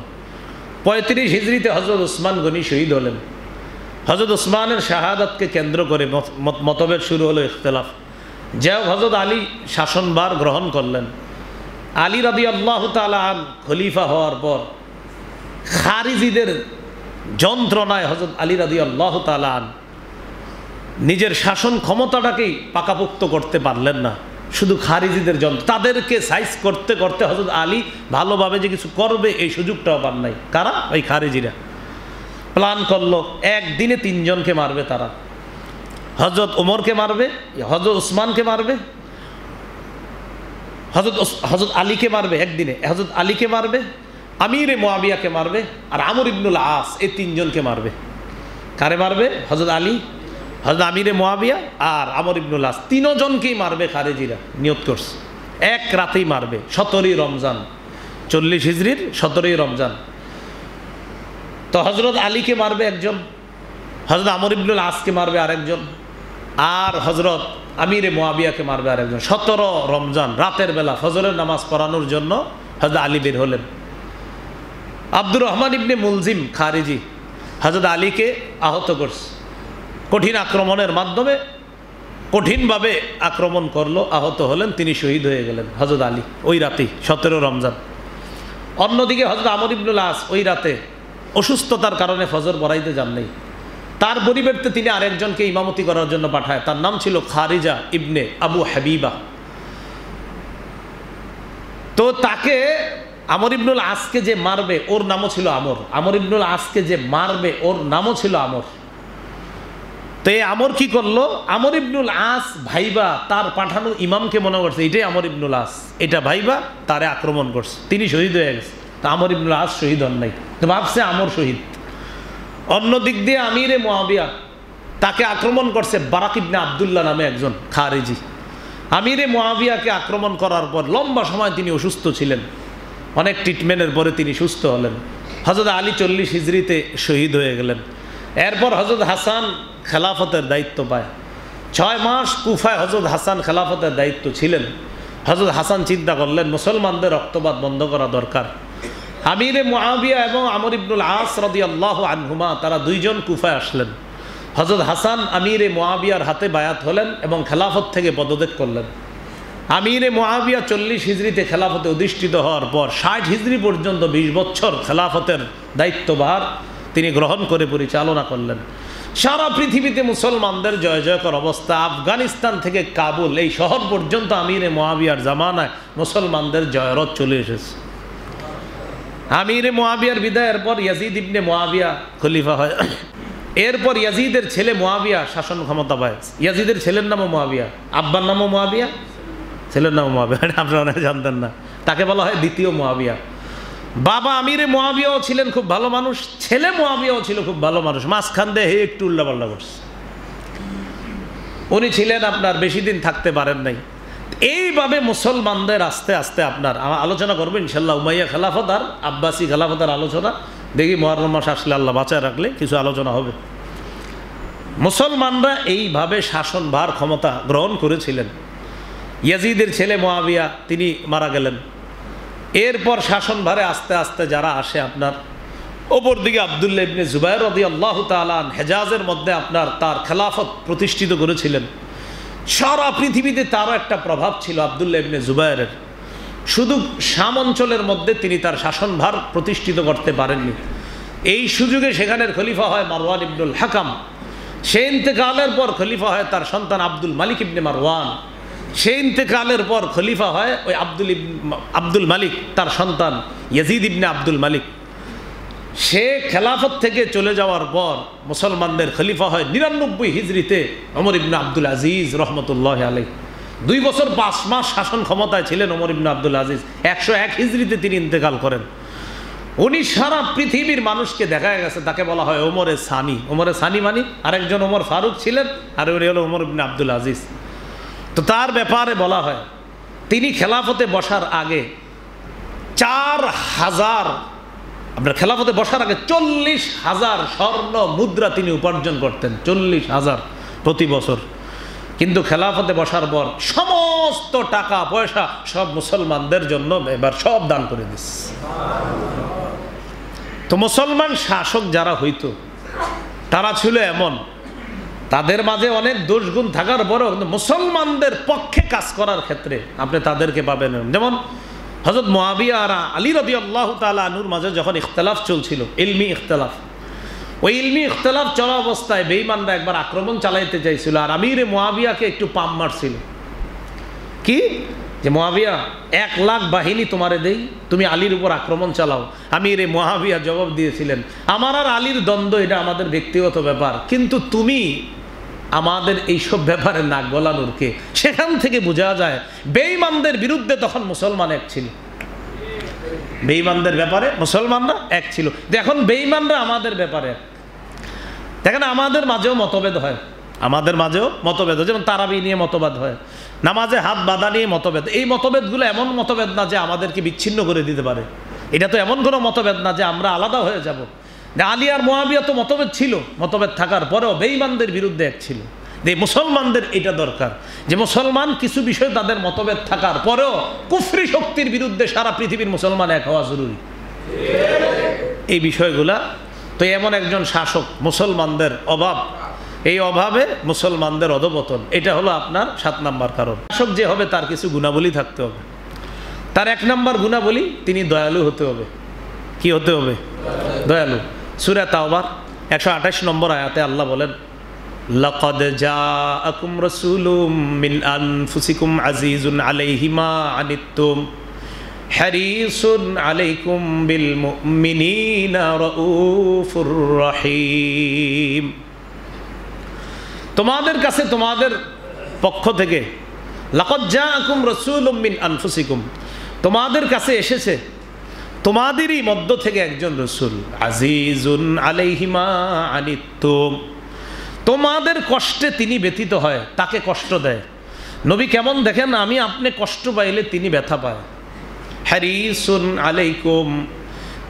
35 হিজরিতে হযরত ওসমান গনি শহীদ হলেন। হযরত ওসমানের শাহাদাতকে কেন্দ্র করে মতভেদ শুরু হলো, ইখতিলাফ। যাই হযরত আলী শাসনভার গ্রহণ করলেন। আলী রাদিয়াল্লাহু তাআলা আন খলিফা হওয়ার পর খারিজিদের যন্ত্রণায় হযরত আলী রাদিয়াল্লাহু তাআলা আন নিজের শাসন ক্ষমতাটাকেই পাকাপোক্ত করতে পারলেন না, শুধু খারিজিদের যন্ত্র, তাদেরকে সাইজ করতে করতে হযরত আলী ভালোভাবে যে কিছু করবে এই সুযোগটাও পান নাই। কারা? ওই খারিজিরা প্ল্যান করলো একদিনে 3 জনকে মারবে তারা। হযরত ওমরকে মারবে, হযরত ওসমানকে মারবে, হযরত আলীকে মারবে একদিনে, হযরত আলীকে মারবে, আমিরে মুয়াবিয়াকে মারবে, আর আমর ইবনুল আস, এই 3 জনকে মারবে। কারে মারবে? হযরত আলী, হযরত আমিরে মুয়াবিয়া আর আমর ইবনুল আস, 3 জনকেই মারবে খারিজিরা, নিয়ত করছে। এক রাতেই মারবে, 17ই রমজান, 40 হিজরির 17ই রমজান। তো হযরত আলীকে মারবে একজন, হযরত আমর ইবনুল আসকে মারবে আরেকজন, আর হযরত আমিরে মুয়াবিয়াকে মারবে আরেকজন। 17 রমজান রাতের বেলা ফজরের নামাজ পড়ানোর জন্য হযরত আলী বের হলেন। আব্দুর রহমান ইবনে মুলজিম খারিজি হযরত আলীকে আহত করছে, কঠিন আক্রমণের মাধ্যমে কঠিনভাবে আক্রমণ করলো, আহত হলেন, তিনি শহীদ হয়ে গেলেন হযরত আলী ওই রাতেই 17 রমজান। অন্যদিকে হযরত আমর ইবনুল আস ওই রাতে অসুস্থতার কারণে ফজর পড়াইতে যান নাই। তার পরিবর্তে তিনি আরেকজনকে ইমামতি করার জন্য পাঠায়, তার নাম ছিল খারিজা ইবনে আবু হাবিবা। তো তাকে আমর ইবনুল আসকে যে মারবে ওর নামও ছিল আমর, আমর ইবনুল আসকে যে মারবে ওর নামও ছিল আমর। তো এই আমর কি করলো? আমর ইবনুল আস ভাইবা তার পাঠানো ইমামকে মনে করছে এটাই আমর ইবনুল আস, এটা ভাইবা তারে আক্রমণ করছে, তিনি শহীদ হয়ে গেছে। তো আমর ইবনুল আস শহীদ হন নাই, তো ভাবছে আমর শহীদ। অন্য দিক দিয়ে আমিরে মুয়াবিয়া, তাকে আক্রমণ করছে বারাক ইবনে আব্দুল্লাহ নামে একজন খারিজি। আমিরে মুয়াবিয়াকে আক্রমণ করার পর লম্বা সময় তিনি অসুস্থ ছিলেন, অনেক ট্রিটমেন্টের পরে তিনি সুস্থ হলেন। হযরত আলী 40 হিজরিতে শহীদ হয়ে গেলেন। এরপর হযরত হাসান খেলাফতের দায়িত্ব পায়। 6 মাস কুফায় হযরত হাসান খেলাফতের দায়িত্ব ছিলেন। হযরত হাসান চিন্তা করলেন মুসলমানদের রক্তপাত বন্ধ করা দরকার। আমিরে মুয়াবিয়া এবং আমর ইবনুল আস রাদিয়াল্লাহু আনহুমা তারা 2 জন কুফায় আসলেন। হযরত হাসান আমিরে মুয়াবিয়ার হাতে বায়াত হলেন এবং খেলাফত থেকে পদত্যাগ করলেন। আমিরে মুয়াবিয়া 40 হিজরিতে খেলাফতে অধিষ্ঠিত হওয়ার পর 60 হিজরি পর্যন্ত 20 বছর খেলাফতের দায়িত্বভার তিনি গ্রহণ করে পরিচালনা করলেন। সারা পৃথিবীতে মুসলমানদের জয় জয়কর অবস্থা। আফগানিস্তান থেকে কাবুল এই শহর পর্যন্ত আমিরে মুয়াবিয়ার জামানায় মুসলমানদের জয়রথ চলে এসেছে। আমিরে মুয়াবিয়ার বিদায়ের পর ইয়াজিদ ইবনে মুয়াবিয়া খলিফা হয়। এরপর ইয়াজিদের ছেলে মুয়াবিয়া শাসন ক্ষমতা পায়। ইয়াজিদের ছেলের নামও মুয়াবিয়া, আব্বার নামও মুয়াবিয়া, ছেলের নামও মুয়াবিয়া, আপনারা অনেকে জানতেন না। তাকে বলা হয় দ্বিতীয় মুয়াবিয়া। বাবা আমিরে মুয়াবিয়াও ছিলেন খুব ভালো মানুষ, ছেলে মুয়াবিয়াও ছিল খুব ভালো মানুষ, মাঝখান দিয়ে একটু উল্টাপাল্টা করছে। উনি ছিলেন আপনার বেশি দিন থাকতে পারেন নাই। এইভাবে মুসলমানদের আস্তে আস্তে আপনার আলোচনা করবো ইনশাল্লাহ উমাইয়া খেলাফত আর আব্বাসী খেলাফতের আলোচনা। দেখি মুহররম মাস আসলে আল্লাহ বাঁচায় রাখলে কিছু আলোচনা হবে। মুসলমানরা এইভাবে শাসনভার ক্ষমতা গ্রহণ করেছিলেন। ইয়াজিদের ছেলে মুয়াবিয়া তিনি মারা গেলেন। এরপর শাসনভারে আস্তে আস্তে যারা আসে আপনার ওপর দিকে আব্দুল্লাহ ইবনে জুবায়ের রাদিয়াল্লাহু তাআলা হেজাজের মধ্যে আপনার তার খেলাফত প্রতিষ্ঠিত করেছিলেন। সারা পৃথিবীতে তারও একটা প্রভাব ছিল আব্দুল্লাহ ইবনে জুবায়েরের। শুধু শাম অঞ্চলের মধ্যে তিনি তার শাসনভার প্রতিষ্ঠিত করতে পারেননি। এই সুযোগে সেখানের খলিফা হয় মারওয়ান ইবনুল হাকাম। সে ইন্তেকালের পর খলিফা হয় তার সন্তান আব্দুল মালিক ইবনে মারওয়ান। সেই ইন্তেকালের পর খলিফা হয় ওই আব্দুল মালিক, তার সন্তান ইয়াজিদ ইবনে আব্দুল মালিক। সে খেলাফত থেকে চলে যাওয়ার পর মুসলমানদের খলিফা হয় 99 হিজরিতে ওমর ইবনে আব্দুল আজিজ রহমতুল্লাহ আলাইহি। 2 বছর 5 মাস শাসন ক্ষমতায় ছিলেন ওমর ইবনে আব্দুল আজিজ। 101 হিজরিতে তিনি ইন্তেকাল করেন। উনি সারা পৃথিবীর মানুষকে দেখা গেছে তাকে বলা হয় ওমরে সানি। ওমরে সানি মানে আরেকজন ওমর ফারুক ছিলেন, আর উনি হলো ওমর ইবনে আব্দুল আজিজ। তো তার ব্যাপারে বলা হয় তিনি খেলাফতে বসার আগে 4000, আপনার খেলাফতে বসার আগে 40,000 স্বর্ণ মুদ্রা তিনি উপার্জন করতেন, 40,000 প্রতি বছর। কিন্তু খেলাফতে বসার পর সমস্ত টাকা পয়সা সব মুসলমানদের জন্য এবার সব দান করে দিচ্ছে। তো মুসলমান শাসক যারা হইতো তারা ছিল এমন, তাদের মাঝে অনেক দোষগুণ থাকার পরেও কিন্তু মুসলমানদের পক্ষে কাজ করার ক্ষেত্রে আপনি তাদেরকে পাবেন। যেমন হযরত মুআবিয়া আর আলী রাদিয়াল্লাহু তাআলা আনহুর মাঝে যখন ইখতিলাফ চলছিল, ইলমি ইখতিলাফ, ওই ইলমি ইখতিলাফ চলা অবস্থায় বেঈমানরা একবার আক্রমণ চালাইতে চাইছিল, আর আমিরে মুআবিয়াকে একটু পাম মারছিল। কি যে মুআবিয়া 1 লাখ বাহিনী তোমারে দেই, তুমি আলীর উপর আক্রমণ চালাও। আমিরে মুআবিয়া জবাব দিয়েছিলেন, আমার আর আলীর দ্বন্দ্ব এটা আমাদের ব্যক্তিগত ব্যাপার, কিন্তু তুমি আমাদের এইসব ব্যাপারে নাক গলানোর কে? সেখান থেকে বোঝা যায় বেঈমানদের বিরুদ্ধে তখন মুসলমান এক ছিল, বেঈমানদের ব্যাপারে মুসলমানরা এক ছিল। এখন বেঈমানরা আমাদের ব্যাপারে, দেখেন আমাদের মাঝেও মতভেদ হয়, আমাদের মাঝেও মতভেদ হয়। যেমন তারাবি নিয়ে মতভেদ হয়, নামাজে হাত বাঁধা নিয়ে মতভেদ। এই মতভেদগুলো এমন মতভেদ না যে আমাদেরকে বিচ্ছিন্ন করে দিতে পারে, এটা তো এমন কোনো মতভেদ না যে আমরা আলাদা হয়ে যাব। আলী আর মুআবিয়া তো মতভেদ ছিল, মতভেদ থাকার পরেও বেঈমানদের বিরুদ্ধে এক ছিল। যে মুসলমানদের এটা দরকার যে মুসলমান কিছু বিষয় তাদের মতভেদ থাকার পরেও কুফরি শক্তির বিরুদ্ধে সারা পৃথিবীর মুসলমান এক হওয়া জরুরি, এই বিষয়গুলা। তো এমন একজন শাসক, মুসলমানদের অভাব, এই অভাবে মুসলমানদের অধপতন, এটা হলো আপনার 7 নম্বর কারণ। শাসক যে হবে তার কিছু গুণাবলী থাকতে হবে। তার 1 নম্বর গুণাবলী, তিনি দয়ালু হতে হবে। কি হতে হবে? দয়ালু। সূরা তাওবার 128 নম্বর আয়াতে আল্লাহ বলেন, লাকাদ জাআকুম রাসূলুম মিন আনফুসিকুম আজিজুন আলাইহি মা আনিতুম হারিসুন আলাইকুম বিল মুমিনিনা রাউফুর রহিম। তোমাদের কাছে, তোমাদের পক্ষ থেকে, লাকাদ জাআকুম রাসূলুম মিন আনফুসিকুম, তোমাদের কাছে এসেছে তোমাদেরই মধ্য থেকে একজন রসুল, আজিজুন আলাইহি মা আনিতুম, তোমাদের কষ্টে তিনি ব্যথিত হয়, তাকে কষ্ট দেয়। নবী কেমন দেখেন, আমি আপনি কষ্ট পাইলে তিনি ব্যথা পায়। হারিসুন আলাইকুম,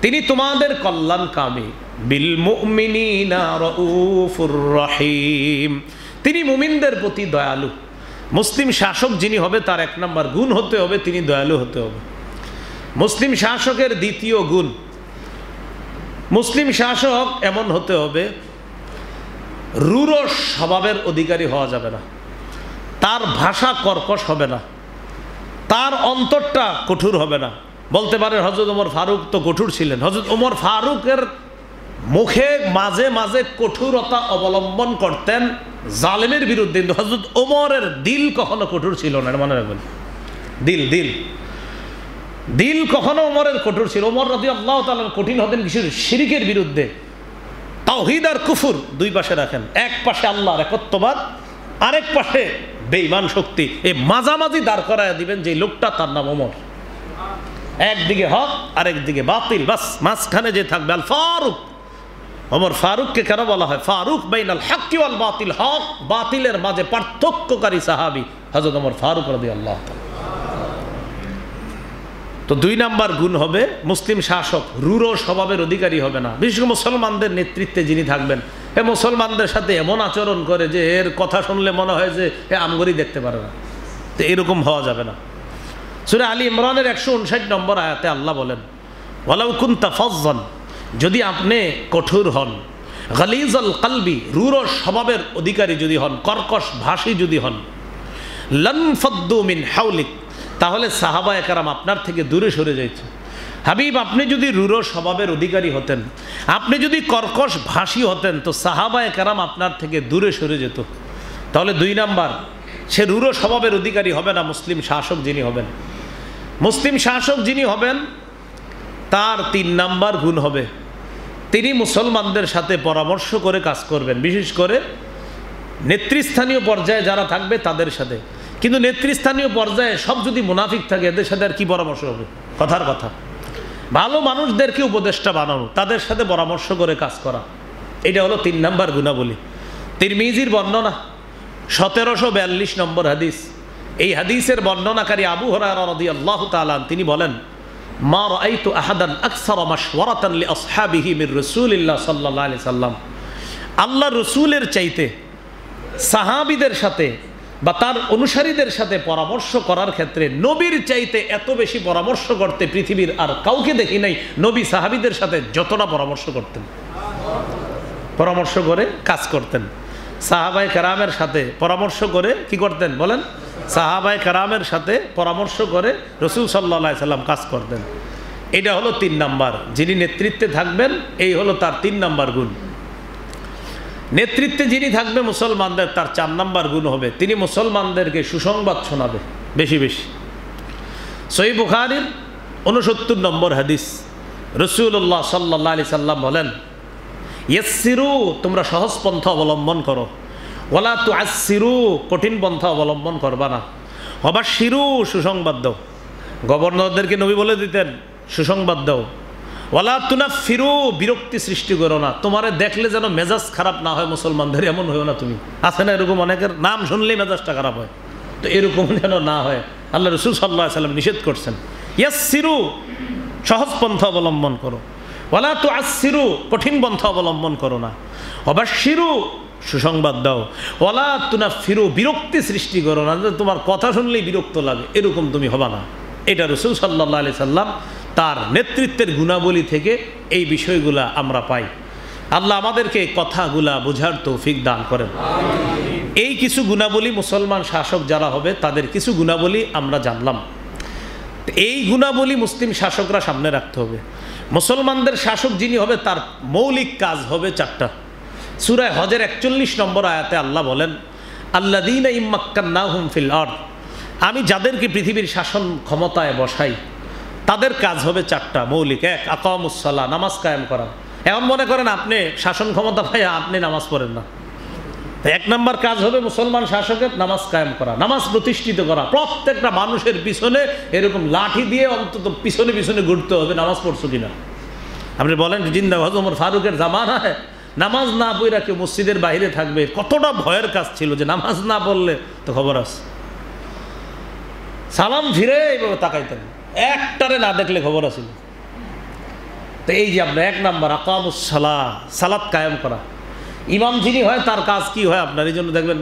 তিনি তোমাদের কল্যাণকামী। বিল মুমিনিনা রাউফুর রহিম, তিনি মুমিনদের প্রতি দয়ালু। মুসলিম শাসক যিনি হবে তার 1 নম্বর গুণ হতে হবে তিনি দয়ালু হতে হবে। মুসলিম শাসকের দ্বিতীয় গুণ, মুসলিম শাসক এমন হতে হবে, রূঢ় স্বভাবের অধিকারী হওয়া যাবে না, তার ভাষা কর্কশ হবে না, তার অন্তরটা কঠোর হবে না। বলতে পারেন হযরত ওমর ফারুক তো কঠোর ছিলেন, হযরত ওমর ফারুকের মুখে মাঝে মাঝে কঠোরতা অবলম্বন করতেন জালেমের বিরুদ্ধে, কিন্তু হযরত ওমরের দিল কখনো কঠোর ছিল না, মনে রাখবেন। দিল দিল দিল কখনো ওমরের কঠোর ছিল। ওমর রাদিয়াল্লাহু তাআলা কঠিন হতেন কিসের? শিরকের বিরুদ্ধে। তাওহীদ আর কুফর 2 পাশে রাখেন, এক পাশে আল্লাহর একত্ববাদ, আরেক পাশে বেঈমান শক্তি। এই মাঝামাঝি দাঁড় করায় দিবেন যে লোকটা, তার নাম ওমর। একদিকে হক আরেকদিকে বাতিল, বাস মাঝখানে যে থাকবে আল ফারুক। ওমর ফারুককে কেন বলা হয়? ফারুক বাইনাল হক ওয়াল বাতিল, হক বাতিলের মাঝে পার্থক্যকারী সাহাবী হযরত ওমর ফারুক রাদিয়াল্লাহু তাআলা। তো 2 নম্বর গুণ হবে, মুসলিম শাসক রূঢ় স্বভাবের অধিকারী হবে না। বিশেষ করে মুসলমানদের নেতৃত্বে যিনি থাকবেন, এ মুসলমানদের সাথে এমন আচরণ করে যে এর কথা শুনলে মনে হয় যে এ আমগরি দেখতে পারে না, তো এরকম হওয়া যাবে না। সূরা আলী ইমরানের 159 নম্বর আয়াতে আল্লাহ বলেন, ওয়ালাউ কুনতা ফাজ্জান, যদি আপনি কঠোর হন, গালিজাল কলবি, রূঢ় স্বভাবের অধিকারী যদি হন, কর্কশ ভাষী যদি হন, লানফাদ্দু মিন হাওলিক, তাহলে সাহাবায়ে কেরাম আপনার থেকে দূরে সরে যাইছে। হাবিব, আপনি যদি রূঢ় স্বভাবের অধিকারী হতেন, আপনি যদি কর্কশ ভাষী হতেন, তো সাহাবায়ে কেরাম আপনার থেকে দূরে সরে যেত। তাহলে 2 নাম্বার, সে রূঢ় স্বভাবের অধিকারী হবে না। মুসলিম শাসক যিনি হবেন, মুসলিম শাসক যিনি হবেন, তার 3 নাম্বার গুণ হবে, তিনি মুসলমানদের সাথে পরামর্শ করে কাজ করবেন, বিশেষ করে নেতৃস্থানীয় পর্যায়ে যারা থাকবে তাদের সাথে। কিন্তু নেতৃস্থানীয় পর্যায়ে সব যদি মুনাফিক থাকে, এদের সাথে আর কি পরামর্শ হবে? কথার কথা। ভালো মানুষদেরকে উপদেষ্টা বানানো, তাদের সাথে পরামর্শ করে কাজ করা, এটা হলো 3 নাম্বার গুণাবলী। তিরমিজির বর্ণনা 1742 নম্বর হাদিস। এই হাদিসের বর্ণনাকারী আবু হুরায়রা রাদিয়াল্লাহু তাআলা তিনি বলেন, মা রাআইতু আহাদান আকসারা মাশওয়ারাতান লিআসহাবিহি মির রাসূলিল্লাহ সাল্লাল্লাহু আলাইহি সাল্লাম। আল্লাহ রসুলের চাইতে সাহাবীদের সাথে বা তার অনুসারীদের সাথে পরামর্শ করার ক্ষেত্রে নবীর চাইতে এত বেশি পরামর্শ করতে পৃথিবীর আর কাউকে দেখি নাই। নবী সাহাবীদের সাথে যতটা পরামর্শ করতেন, পরামর্শ করে কাজ করতেন। সাহাবায়ে কেরামের সাথে পরামর্শ করে কি করতেন বলেন? সাহাবায়ে কেরামের সাথে পরামর্শ করে রাসূল সাল্লাল্লাহু আলাইহি সাল্লাম কাজ করতেন। এটা হলো 3 নাম্বার। যিনি নেতৃত্বে থাকবেন, এই হলো তার 3 নাম্বার গুণ। নেতৃত্বে যিনি থাকবে মুসলমানদের, তার 4 নাম্বার গুণ হবে, তিনি মুসলমানদেরকে সুসংবাদ শোনাবে বেশি বেশি। সহিহ বুখারীর 69 নম্বর হাদিস, রাসূলুল্লাহ সাল্লাল্লাহু আলাইহি সাল্লাম বলেন, ইয়াসসিরু, তোমরা সহজ পন্থা অবলম্বন করো, ওয়ালা তুআসসিরু, কঠিন পন্থা অবলম্বন করবা না, ওয়াবাশশিরু, সুসংবাদ দাও। গভর্নরদেরকে নবী বলে দিতেন সুসংবাদ দাও। ওয়ালা তুনাফিরু, বিরক্তি সৃষ্টি করো না, তোমারে দেখলে যেন মেজাজ খারাপ না হয় মুসলমানদের, এমন হয়েও না তুমি। আছে না এরকম, অনেকের নাম শুনলেই মেজাজটা খারাপ হয়, তো এরকম যেন না হয় আল্লাহ রাসূল সাল্লাল্লাহু আলাইহি সাল্লাম নিষেধ করছেন। ইয়াসসিরু, সহজ পন্থা অবলম্বন করো, ওয়ালা তুআসসিরু, কঠিন পন্থা অবলম্বন করো না, ওয়াবাশশিরু, সুসংবাদ দাও, ওয়ালা তুনাফিরু, বিরক্তি সৃষ্টি করো না, তোমার কথা শুনলেই বিরক্ত লাগে, এরকম তুমি হবা না। এটা রাসূল সাল্লাল্লাহু আলাইহি সাল্লাম তার নেতৃত্বের গুণাবলী থেকে এই বিষয়গুলা আমরা পাই। আল্লাহ আমাদেরকে কথাগুলা বোঝার তৌফিক দান করেন। এই কিছু গুণাবলী মুসলমান শাসক যারা হবে তাদের কিছু গুণাবলী আমরা জানলাম। এই গুণাবলী মুসলিম শাসকরা সামনে রাখতে হবে। মুসলমানদের শাসক যিনি হবে তার মৌলিক কাজ হবে 4টা। সূরা হজের 41 নম্বর আয়াতে আল্লাহ বলেন, আল্লাযীনা ইম্মাক্কান্নাহুম ফিল আরদ, আমি যাদেরকে পৃথিবীর শাসন ক্ষমতায় বসাই তাদের কাজ হবে 4টা মৌলিক। 1, আকামুস সালাহ, নামাজ কায়েম করা। এখন মনে করেন আপনি শাসন ক্ষমতা পাই আপনি নামাজ পড়েন না, 1 নাম্বার কাজ হবে মুসলমান শাসকের নামাজ কায়েম করা, নামাজ প্রতিষ্ঠিত করা। প্রত্যেকটা মানুষের পিছনে এরকম লাঠি দিয়ে অন্তত পিছনে পিছনে ঘুরতে হবে, নামাজ পড়ছো কিনা। আপনি বলেন জিন্দা হযরত ওমর ফারুকের জামানায় নামাজ না পড়া কেউ মসজিদের বাইরে থাকবে, কতটা ভয়ের কাজ ছিল যে নামাজ না পড়লে তো খবর আছে, সালাম ফিরে এইভাবে তাকাইতেন, একটারে না দেখলে খবর আছিল। তো এই যে আপনার 1 নাম্বার আকামুস সালাহ, সালাত কায়েম করা। ইমাম যিনি হয় তার কাজ কি হয় আপনার? এই জন্য দেখবেন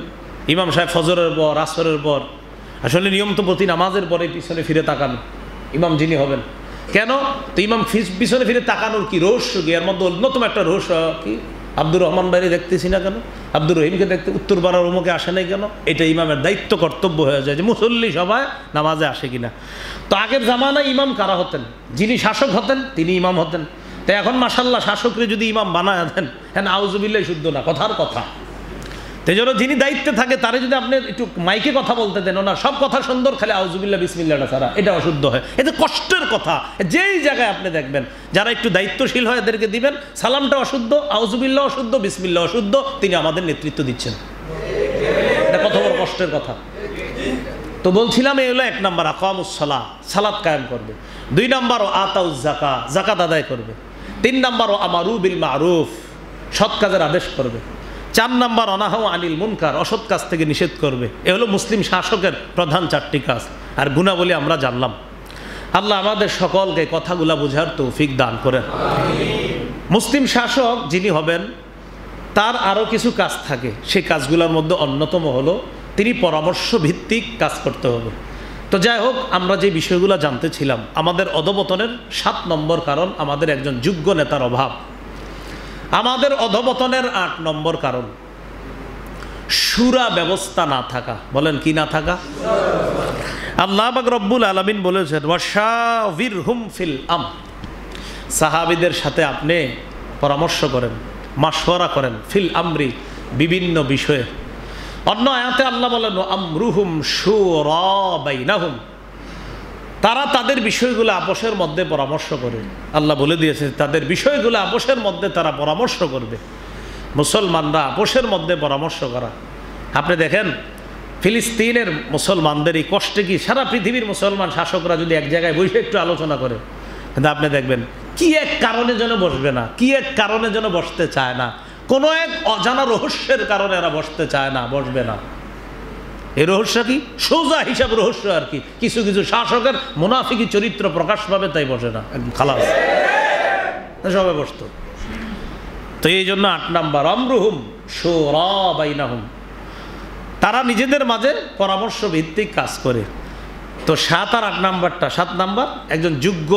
ইমাম সাহেব ফজরের পর আসরের পর, আসলে নিয়ম তো প্রতি নামাজের পরে পিছনে ফিরে তাকানো ইমাম যিনি হবেন। কেন? তো ইমাম পিছনে ফিরে তাকানোর কি রহস্য কি? এর মধ্যে অন্যতম একটা রহস্য কি, আব্দুর রহমান ভাইরে দেখতেছি না কেন, আব্দুর রহিমকে দেখতে উত্তর পাড়ার অমুকে আসে নাই কেন? এটা ইমামের দায়িত্ব কর্তব্য হয়ে যায় যে মুসল্লি সবাই নামাজে আসে কিনা। তো আগের জামানায় ইমাম কারা হতেন? যিনি শাসক হতেন তিনি ইমাম হতেন। তো এখন মাশাল্লাহ শাসকরে যদি ইমাম বানায় দেন, হ্যাঁ আউযুবিল্লাহ শুদ্ধ না, কথার কথা। তো এই জন্য যিনি দায়িত্বে থাকে তারে যদি আপনি একটু মাইকে কথা বলতে দেন, না সব কথা সুন্দর, খালি আউযুবিল্লাহ বিসমিল্লাহটা ছাড়া, এটা অশুদ্ধ হয়। এতে কষ্টের কথা। যেই জায়গায় আপনি দেখবেন যারা একটু দায়িত্বশীল হয় এদেরকে দিবেন, সালামটা অশুদ্ধ, আউযুবিল্লাহ অশুদ্ধ, বিসমিল্লাহ অশুদ্ধ, তিনি আমাদের নেতৃত্ব দিচ্ছেন। এটা কত বড় কষ্টের কথা। তো বলছিলাম এই হলো 1 নাম্বার আকামুস সালাহ, সালাত কায়েম করবে। 2 নাম্বার ও আতাউজ যাকাত, যাকাত আদায় করবে। 3 নাম্বার ও আমারু বিল মারুফ, সৎ কাজের আদেশ করবে। 4 নাম্বার অনাহু আনিল মুনকার, অসৎ কাজ থেকে নিষেধ করবে। এ হলো মুসলিম শাসকের প্রধান 4টি কাজ। আর গুণাবলী আমরা জানলাম। আল্লাহ আমাদের সকলকে কথাগুলা বোঝার তৌফিক দান করেন। মুসলিম শাসক যিনি হবেন তার আরও কিছু কাজ থাকে, সেই কাজগুলোর মধ্যে অন্যতম হলো তিনি পরামর্শ ভিত্তিক কাজ করতে হবে। তো যাই হোক, আমরা যে বিষয়গুলো জানতেছিলাম, আমাদের অধঃপতনের 7 নম্বর কারণ আমাদের একজন যোগ্য নেতার অভাব। আমাদের অধঃপতনের 8 নম্বর কারণ শুরা ব্যবস্থা না থাকা। বলেন কি না থাকা? আল্লাহ পাক রব্বুল আলামিন বলেছেন, ওয়াশাবিরহুম ফিল আমর, সাহাবীদের সাথে আপনি পরামর্শ করেন, মাশওয়ারা করেন, ফিল আমরি, বিভিন্ন বিষয়ে। অন্য আয়াতে আল্লাহ বলেন আমরুহুম শুরা বাইনাহুম, তারা তাদের বিষয়গুলো আপোষের মধ্যে পরামর্শ করে। আল্লাহ বলে দিয়েছে তাদের বিষয়গুলো আপোষের মধ্যে তারা পরামর্শ করবে। মুসলমানরা আপোষের মধ্যে পরামর্শ করা। আপনি দেখেন ফিলিস্তিনের মুসলমানদের এই কষ্টে কি সারা পৃথিবীর মুসলমান শাসকরা যদি এক জায়গায় বসে একটু আলোচনা করে, কিন্তু আপনি দেখবেন কি এক কারণে যেন বসবে না, কি এক কারণে যেন বসতে চায় না, কোনো এক অজানা রহস্যের কারণে এরা বসতে চায় না, বসবে না। এই রহস্য কি? সোজা হিসাব রহস্য আর কি। কিছু কিছু শাসকের মুনাফিকি চরিত্র প্রকাশ পাবে, তাই বসে না, একদম খালাস, সবাই বসতো। তো এই জন্য 8 নাম্বার আমরুহুম শুরা বাইনাহুম, তারা নিজেদের মাঝে পরামর্শ ভিত্তিক কাজ করে। তো 7 আর 8 নাম্বারটা, 7 নাম্বার একজন যোগ্য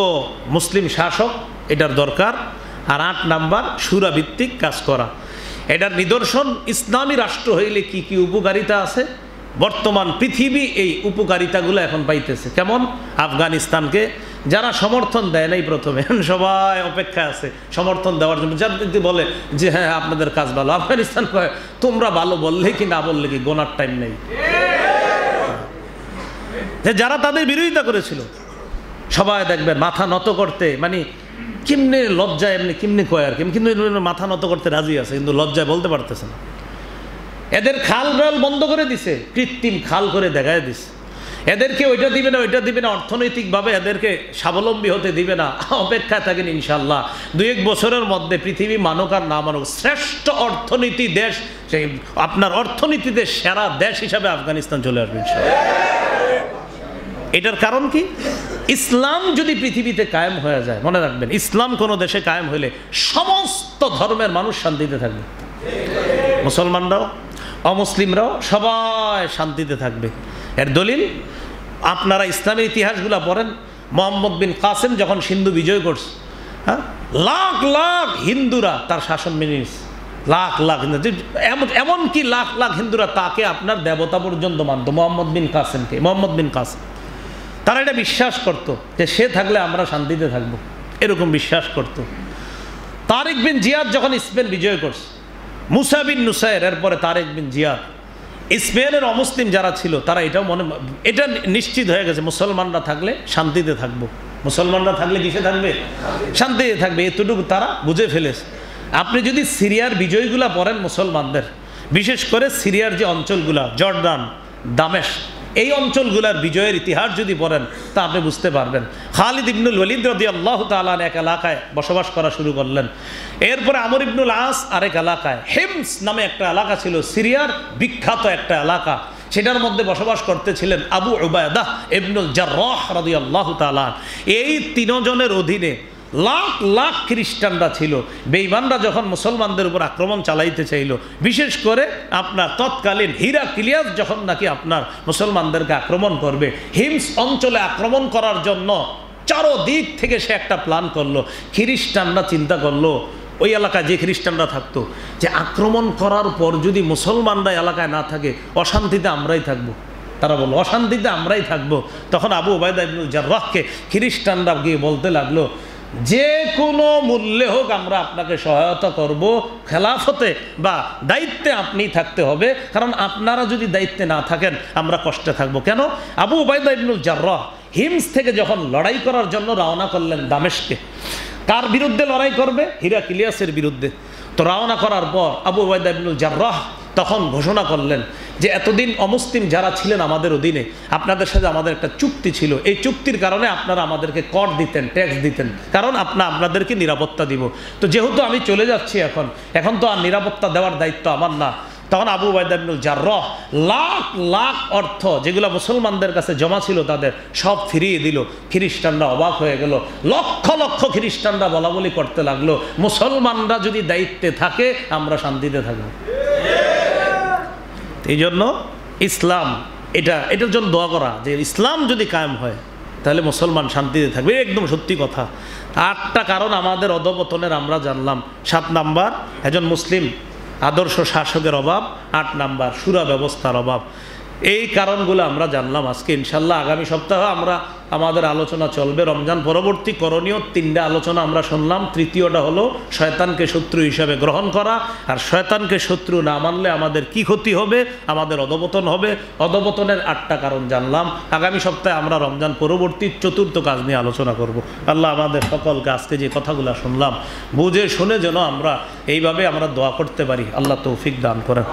মুসলিম শাসক, এটার দরকার। আর 8 নাম্বার শুরা ভিত্তিক কাজ করা। এটার নিদর্শন ইসলামী রাষ্ট্র হইলে কি কি উপকারিতা আছে, বর্তমান পৃথিবী এই উপকারিতাগুলো এখন পাইতেছে। কেমন? আফগানিস্তানকে যারা সমর্থন দেয় নাই প্রথমে, সবাই অপেক্ষা আছে সমর্থন দেওয়ার জন্য, যারা বলে যে হ্যাঁ আপনাদের কাজ ভালো, আফগানিস্তান কয় তোমরা ভালো বললে কি না বললে কি, গোনার টাইম নেই। যে যারা তাদের বিরোধিতা করেছিল সবাই দেখবেন মাথা নত করতে, মানে কেমনে লজ্জায় এমনি কেমনি কয় আর কি, কিন্তু মাথা নত করতে রাজি আছে, কিন্তু লজ্জায় বলতে পারতেছে না। এদের খাল বিল বন্ধ করে দিছে, কৃত্রিম খাল করে দেখায় দিছে। এদেরকে ওইটা দিবে না, ওইটা দিবে না, অর্থনৈতিকভাবে এদেরকে স্বাবলম্বী হতে দিবে না। অপেক্ষায় থাকেন ইনশাল্লাহ 2-1 বছরের মধ্যে পৃথিবী মানুক আর না মানুক শ্রেষ্ঠ অর্থনীতি দেশ, সেই আপনার অর্থনীতিতে সেরা দেশ হিসাবে আফগানিস্তান চলে আসবে ইনশাল্লাহ। এটার কারণ কি? ইসলাম যদি পৃথিবীতে কায়েম হয়ে যায়, মনে রাখবেন ইসলাম কোনো দেশে কায়েম হলে সমস্ত ধর্মের মানুষ শান্তিতে থাকবে, মুসলমানরাও অমুসলিমরাও সবাই শান্তিতে থাকবে। এর দলিল আপনারা ইসলামের ইতিহাসগুলো পড়েন। মোহাম্মদ বিন কাসেম যখন সিন্ধু বিজয় করছে, হ্যাঁ, লাখ লাখ হিন্দুরা তার শাসন মেনে নিচ্ছে, লাখ লাখ এমনকি লাখ লাখ হিন্দুরা তাকে আপনার দেবতা পর্যন্ত মানত, মোহাম্মদ বিন কাসেমকে। মোহাম্মদ বিন কাসেম তারা এটা বিশ্বাস করত যে সে থাকলে আমরা শান্তিতে থাকবো, এরকম বিশ্বাস করত। তারিক বিন জিয়াদ যখন স্পেন বিজয় করছে, মুসা বিন নুসাইর, এরপরে তারিক বিন জিয়াদ, স্পেনের অমুসলিম যারা ছিল তারা এটাও এটা নিশ্চিত হয়ে গেছে মুসলমানরা থাকলে শান্তিতে থাকবো, মুসলমানরা থাকলে কিসে থাকবে? শান্তিতে থাকবে। এতটুকু তারা বুঝে ফেলেছে। আপনি যদি সিরিয়ার বিজয়গুলা পড়েন মুসলমানদের, বিশেষ করে সিরিয়ার যে অঞ্চলগুলা, জর্ডান, দামেস্ক, এই অঞ্চলগুলার বিজয়ের ইতিহাস যদি পড়েন তা আপনি বুঝতে পারবেন। খালিদ ইবনুল ওয়ালিদ রাদিয়াল্লাহু তাআলা এক এলাকায় বসবাস করা শুরু করলেন। এরপরে আমর ইবনুল আস আরেক এলাকায়, হিমস নামে একটা এলাকা ছিল সিরিয়ার বিখ্যাত একটা এলাকা, সেটার মধ্যে বসবাস করতেছিলেন আবু উবায়দা ইবনুল জাররাহ রাদিয়াল্লাহু তাআলা। এই 3 জনের অধীনে লাখ লাখ খ্রিস্টানরা ছিল। বেঈমানরা যখন মুসলমানদের উপর আক্রমণ চালাইতে চাইল, বিশেষ করে আপনার তৎকালীন হিরাক্লিয়াস যখন নাকি আপনার মুসলমানদেরকে আক্রমণ করবে, হিমস অঞ্চলে আক্রমণ করার জন্য চারদিক থেকে সে একটা প্ল্যান করলো। খ্রিস্টানরা চিন্তা করলো, ওই এলাকায় যে খ্রিস্টানরা থাকতো, যে আক্রমণ করার পর যদি মুসলমানরা এলাকায় না থাকে, অশান্তিতে আমরাই থাকবো। তারা বলল অশান্তিতে আমরাই থাকবো। তখন আবু উবায়দা ইবনুল জাররাহকে খ্রিস্টানরা গিয়ে বলতে লাগলো, যে কোনো মূল্যে হোক আমরা আপনাকে সহায়তা করব, খেলাফতে বা দায়িত্বে আপনি থাকতে হবে, কারণ আপনারা যদি দায়িত্বে না থাকেন আমরা কষ্টে থাকবো। কেন? আবু উবায়দা ইবনুল জাররাহ হিমস থেকে যখন লড়াই করার জন্য রওনা করলেন দামেস্কে, কার বিরুদ্ধে লড়াই করবে? হিরাক্লিয়াসের বিরুদ্ধে। তো রওনা করার পর আবু উবায়দা ইবনুল জাররাহ তখন ঘোষণা করলেন যে এতদিন অমুসলিম যারা ছিলেন আমাদের অধীনে, আপনাদের সাথে আমাদের একটা চুক্তি ছিল, এই চুক্তির কারণে আপনারা আমাদেরকে কর দিতেন, ট্যাক্স দিতেন, কারণ আপনাদেরকে নিরাপত্তা দিব। তো যেহেতু আমি চলে যাচ্ছি এখন তো আর নিরাপত্তা দেওয়ার দায়িত্ব আমার না। তখন আবু উবায়দা ইবনুল জাররাহ লাখ লাখ অর্থ যেগুলো মুসলমানদের কাছে জমা ছিল তাদের সব ফিরিয়ে দিল। খ্রিস্টানরা অবাক হয়ে গেল, লক্ষ লক্ষ খ্রিস্টানরা বলা বলি করতে লাগলো, মুসলমানরা যদি দায়িত্বে থাকে আমরা শান্তিতে থাকবো। এই জন্য ইসলাম এটার জন্য দোয়া করা, যে ইসলাম যদি কায়েম হয় তাহলে মুসলমান শান্তিতে থাকবে। একদম সত্যি কথা। 8টা কারণ আমাদের অধঃপতনের আমরা জানলাম। 7 নাম্বার একজন মুসলিম আদর্শ শাসকের অভাব, 8 নাম্বার শুরা ব্যবস্থার অভাব। এই কারণগুলো আমরা জানলাম আজকে। ইনশাল্লাহ আগামী সপ্তাহে আমাদের আলোচনা চলবে রমজান পরবর্তী করণীয়। 3টা আলোচনা আমরা শুনলাম। তৃতীয়টা হলো শয়তানকে শত্রু হিসাবে গ্রহণ করা, আর শয়তানকে শত্রু না মানলে আমাদের কি ক্ষতি হবে, আমাদের অধঃপতন হবে। অধঃপতনের 8টা কারণ জানলাম। আগামী সপ্তাহে আমরা রমজান পরবর্তী 4র্থ কাজ নিয়ে আলোচনা করব। আল্লাহ আমাদের সকলকে আজকে যে কথাগুলো শুনলাম বুঝে শুনে যেন আমরা এইভাবে দোয়া করতে পারি। আল্লাহ তৌফিক দান করেন।